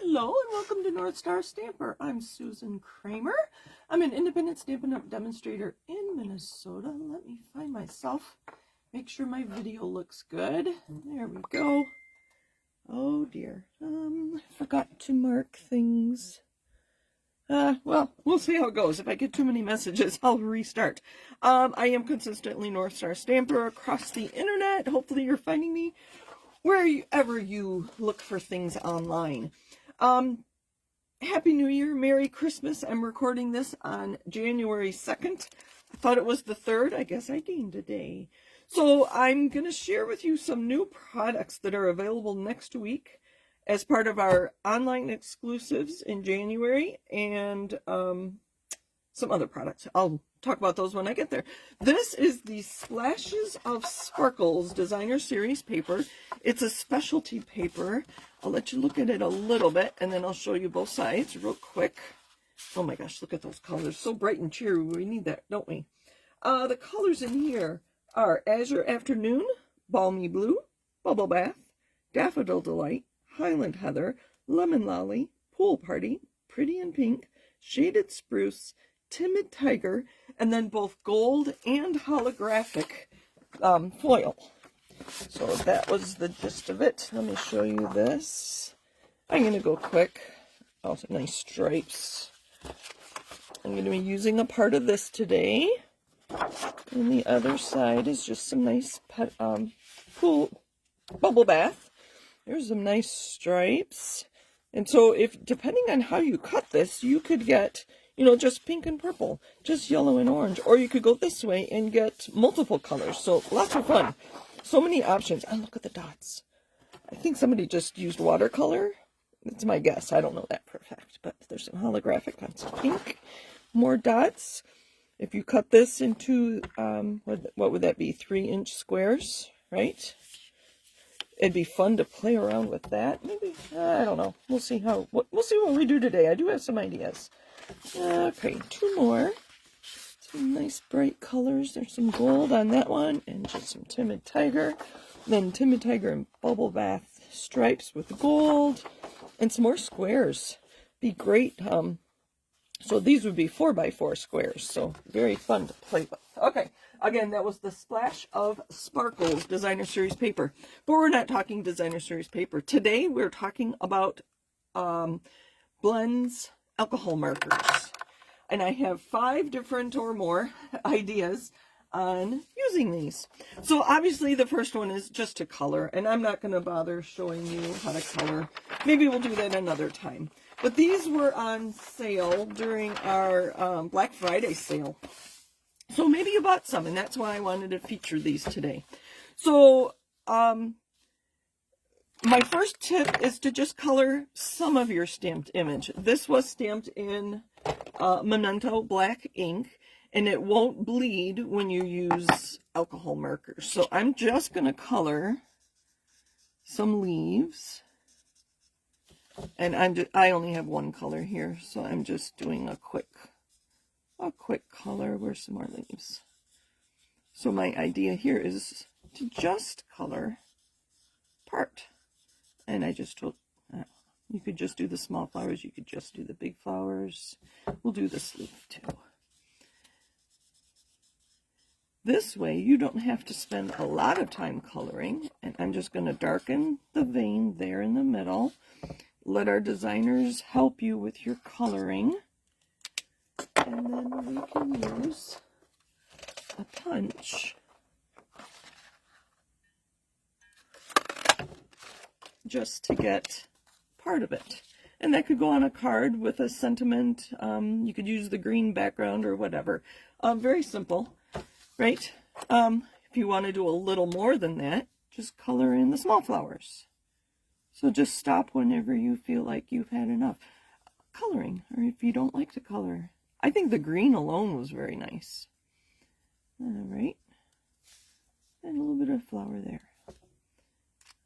Hello and welcome to North Star Stamper. I'm Susan Kramer. I'm an independent Stampin' Up! Demonstrator in Minnesota. Let me find myself. Make sure my video looks good. There we go. Oh dear. I forgot to mark things. Well, we'll see how it goes. If I get too many messages, I'll restart. I am consistently North Star Stamper across the internet. Hopefully you're finding me wherever you look for things online. Happy New Year, Merry Christmas. I'm recording this on January 2nd. I thought it was the 3rd. I guess I gained a day. So I'm going to share with you some new products that are available next week as part of our online exclusives in January, and some other products. I'll talk about those when I get there. This is the Splashes of Sparkles Designer Series paper. It's a specialty paper. I'll let you look at it a little bit, and then I'll show you both sides real quick. Oh my gosh, look at those colors. So bright and cheery. We need that, don't we? The colors in here are Azure Afternoon, Balmy Blue, Bubble Bath, Daffodil Delight, Highland Heather, Lemon Lolly, Pool Party, Pretty in Pink, Shaded Spruce, Timid Tiger, and then both gold and holographic foil. So that was the gist of it. Let me show you this. I'm going to go quick. Oh, some nice stripes. I'm going to be using a part of this today. And the other side is just some nice cool bubble bath. There's some nice stripes. And so depending on how you cut this, you could get, just pink and purple, just yellow and orange, or you could go this way and get multiple colors. So lots of fun. So many options. And look at the dots. I think somebody just used watercolor. That's my guess. I don't know that for a fact, but there's some holographic on some pink. More dots. If you cut this into, what would that be? 3-inch squares, right? It'd be fun to play around with that. Maybe, I don't know. We'll see what we do today. I do have some ideas. Okay, 2 more. Some nice bright colors. There's some gold on that one, and just some Timid Tiger. Then Timid Tiger and Bubble Bath stripes with gold, and some more squares. Be great. So these would be 4x4 squares. So very fun to play with. Okay. Again, that was the Splash of Sparkles Designer Series paper. But we're not talking Designer Series paper. Today, we're talking about Blends alcohol markers. And I have 5 different or more ideas on using these. So obviously, the first one is just to color. And I'm not going to bother showing you how to color. Maybe we'll do that another time. But these were on sale during our Black Friday sale. So maybe you bought some, and that's why I wanted to feature these today. So my first tip is to just color some of your stamped image. This was stamped in Momento black ink, and it won't bleed when you use alcohol markers. So I'm just going to color some leaves. And I only have one color here, so I'm just doing a quick color. Where's some more leaves? So my idea here is to just color part. And I just told, you could just do the small flowers, you could just do the big flowers. We'll do this leaf too. This way you don't have to spend a lot of time coloring, and I'm just going to darken the vein there in the middle. Let our designers help you with your coloring. And then we can use a punch just to get part of it. And that could go on a card with a sentiment. You could use the green background or whatever. Very simple, right? If you want to do a little more than that, just color in the small flowers. So just stop whenever you feel like you've had enough coloring, or if you don't like to color. I think the green alone was very nice. All right. And a little bit of flower there.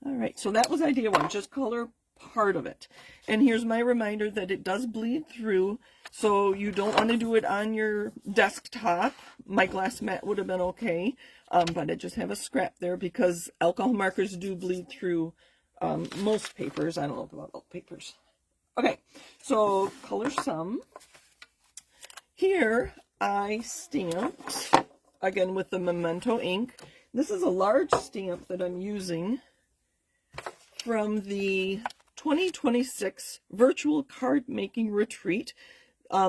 All right, so that was idea 1. Just color part of it. And here's my reminder that it does bleed through, so you don't want to do it on your desktop. My glass mat would have been okay, but I just have a scrap there because alcohol markers do bleed through most papers. I don't know about all papers. Okay, so color some. Here I stamped, again with the Momento ink. This is a large stamp that I'm using from the 2026 Virtual Card Making Retreat.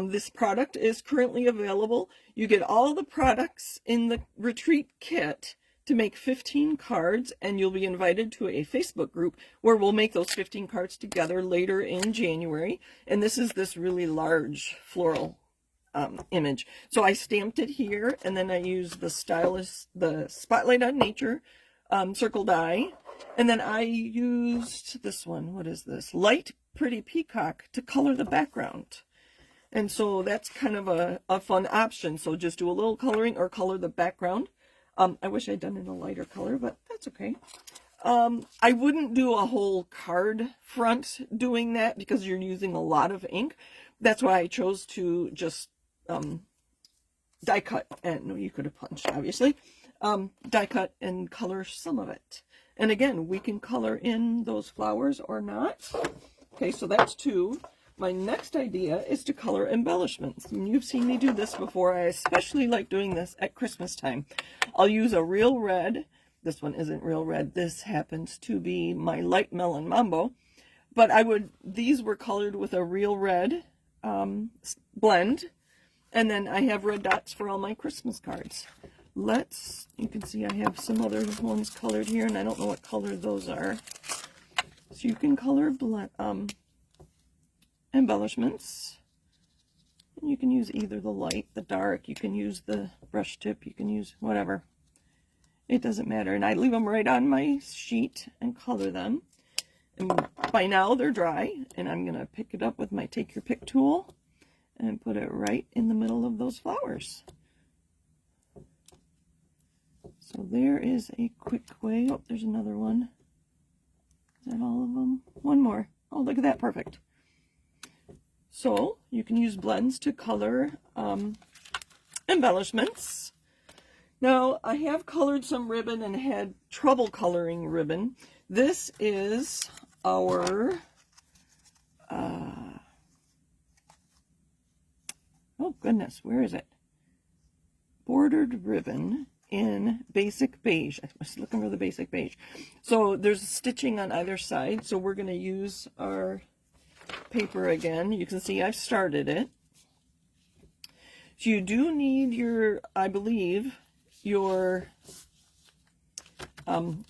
This product is currently available. You get all the products in the retreat kit to make 15 cards, and you'll be invited to a Facebook group where we'll make those 15 cards together later in January. And this is this really large floral image. So I stamped it here, and then I used the Spotlight on Nature circle die, and then I used this one. What is this? Light Pretty Peacock to color the background. And so that's kind of a fun option. So just do a little coloring or color the background. I wish I'd done it in a lighter color, but that's okay. I wouldn't do a whole card front doing that because you're using a lot of ink. That's why I chose to just die cut, and no, you could have punched, obviously. Die cut and color some of it. And again, we can color in those flowers or not. Okay, so that's 2. My next idea is to color embellishments. And you've seen me do this before. I especially like doing this at Christmas time. I'll use a real red. This one isn't real red. This happens to be my light melon mambo. But these were colored with a real red blend. And then I have red dots for all my Christmas cards. You can see I have some other ones colored here, and I don't know what color those are. So you can color embellishments. You can use either the light, the dark, you can use the brush tip, you can use whatever. It doesn't matter. And I leave them right on my sheet and color them. And by now they're dry, and I'm going to pick it up with my Take Your Pick tool and put it right in the middle of those flowers. So there is a quick way. Oh, there's another one. Is that all of them? One more. Oh, look at that. Perfect. So you can use blends to color embellishments. Now, I have colored some ribbon and had trouble coloring ribbon. This is our, oh goodness, where is it? Bordered ribbon in basic beige. I was looking for the basic beige. So there's stitching on either side. So we're going to use our paper again. You can see I've started it. So you do need your, I believe, your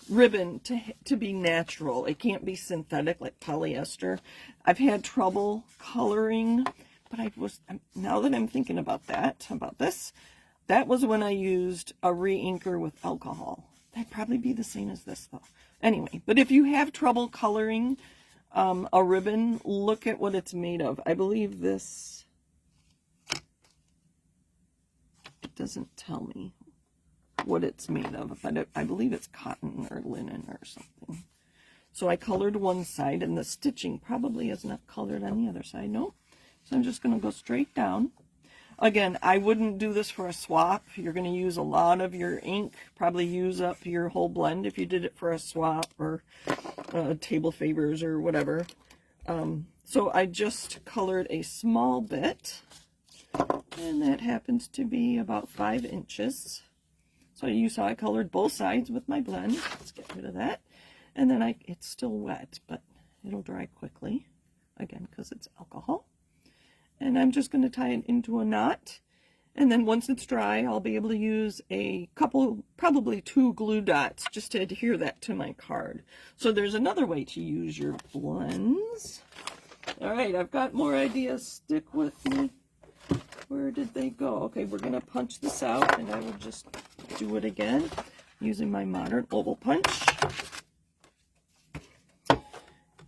ribbon to be natural. It can't be synthetic like polyester. I've had trouble coloring, but now that I'm thinking about this, that was when I used a re-inker with alcohol. That'd probably be the same as this though. Anyway, but if you have trouble coloring a ribbon, look at what it's made of. I believe this, it doesn't tell me what it's made of, but I believe it's cotton or linen or something. So I colored one side, and the stitching probably is not colored on the other side. No. So I'm just going to go straight down. Again, I wouldn't do this for a swap. You're going to use a lot of your ink, probably use up your whole blend if you did it for a swap or table favors or whatever. So I just colored a small bit, and that happens to be about 5 inches. So you saw I colored both sides with my blend. Let's get rid of that. And then it's still wet, but it'll dry quickly, again, because it's alcohol. And I'm just going to tie it into a knot. And then once it's dry, I'll be able to use a couple, probably 2 glue dots just to adhere that to my card. So there's another way to use your blends. All right, I've got more ideas. Stick with me. Where did they go? Okay, we're going to punch this out, and I will just do it again using my modern oval punch.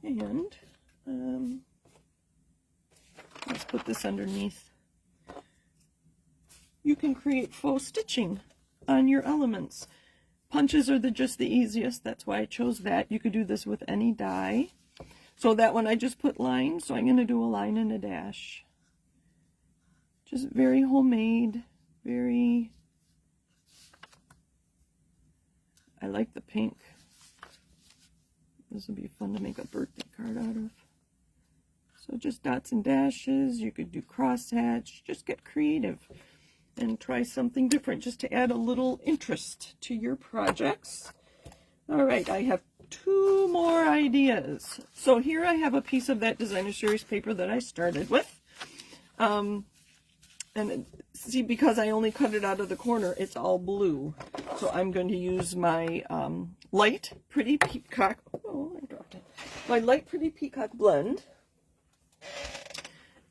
And let's put this underneath. You can create faux stitching on your elements. Punches are just the easiest. That's why I chose that. You could do this with any die. So that one I just put lines. So I'm going to do a line and a dash. Just very homemade. Very... I like the pink. This would be fun to make a birthday card out of. So just dots and dashes. You could do crosshatch. Just get creative and try something different just to add a little interest to your projects. All right, I have 2 more ideas. So here I have a piece of that designer series paper that I started with. And see, because I only cut it out of the corner, it's all blue. So I'm going to use my light pretty peacock. Oh, I dropped it. My light pretty peacock blend.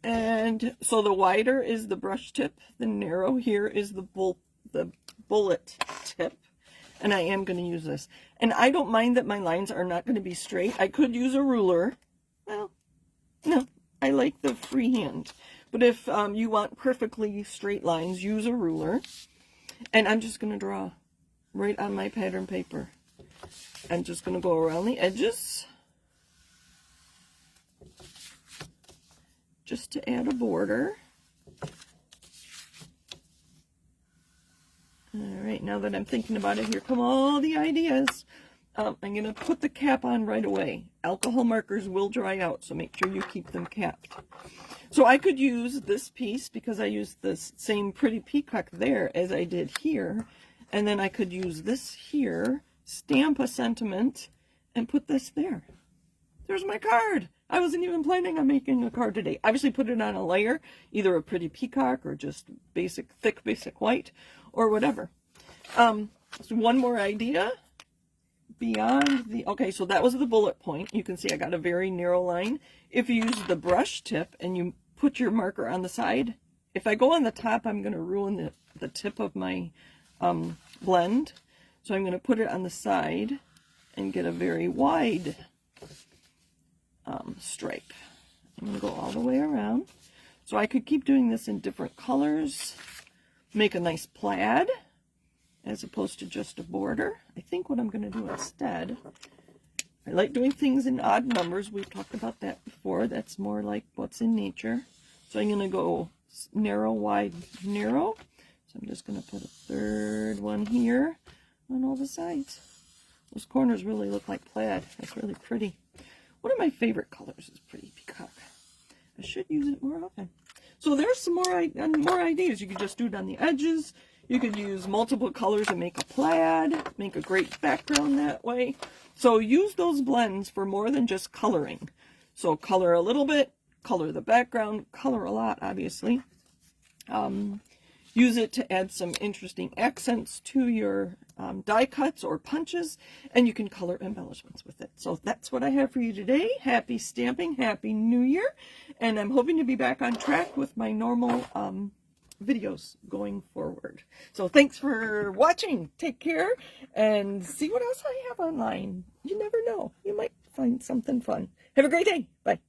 And so the wider is the brush tip, the narrow here is the bullet tip. And I am going to use this. And I don't mind that my lines are not going to be straight. I could use a ruler. Well, no, I like the freehand. But if you want perfectly straight lines, use a ruler. And I'm just going to draw right on my pattern paper. I'm just going to go around the edges, just to add a border. All right, now that I'm thinking about it, here come all the ideas. I'm going to put the cap on right away. Alcohol markers will dry out, so make sure you keep them capped. So I could use this piece because I used this same pretty peacock there as I did here. And then I could use this here, stamp a sentiment, and put this there. There's my card. I wasn't even planning on making a card today. Obviously put it on a layer, either a pretty peacock or just basic, thick, basic white or whatever. So one more idea. Beyond the, okay, so that was the bullet point. You can see I got a very narrow line. If you use the brush tip and you put your marker on the side, if I go on the top, I'm going to ruin the tip of my blend. So I'm going to put it on the side and get a very wide stripe. I'm going to go all the way around. So I could keep doing this in different colors, make a nice plaid, as opposed to just a border. I think what I'm going to do instead, I like doing things in odd numbers. We've talked about that before. That's more like what's in nature. So I'm going to go narrow, wide, narrow. So I'm just going to put a third one here on all the sides. Those corners really look like plaid. That's really pretty. One of my favorite colors is pretty peacock. I should use it more often. So there's some more ideas. You could just do it on the edges. You could use multiple colors and make a plaid, make a great background that way. So use those blends for more than just coloring. So color a little bit, color the background, color a lot, obviously. Use it to add some interesting accents to your die cuts or punches, and you can color embellishments with it. So that's what I have for you today. Happy stamping, Happy New Year, and I'm hoping to be back on track with my normal videos going forward. So thanks for watching. Take care and see what else I have online. You never know. You might find something fun. Have a great day. Bye.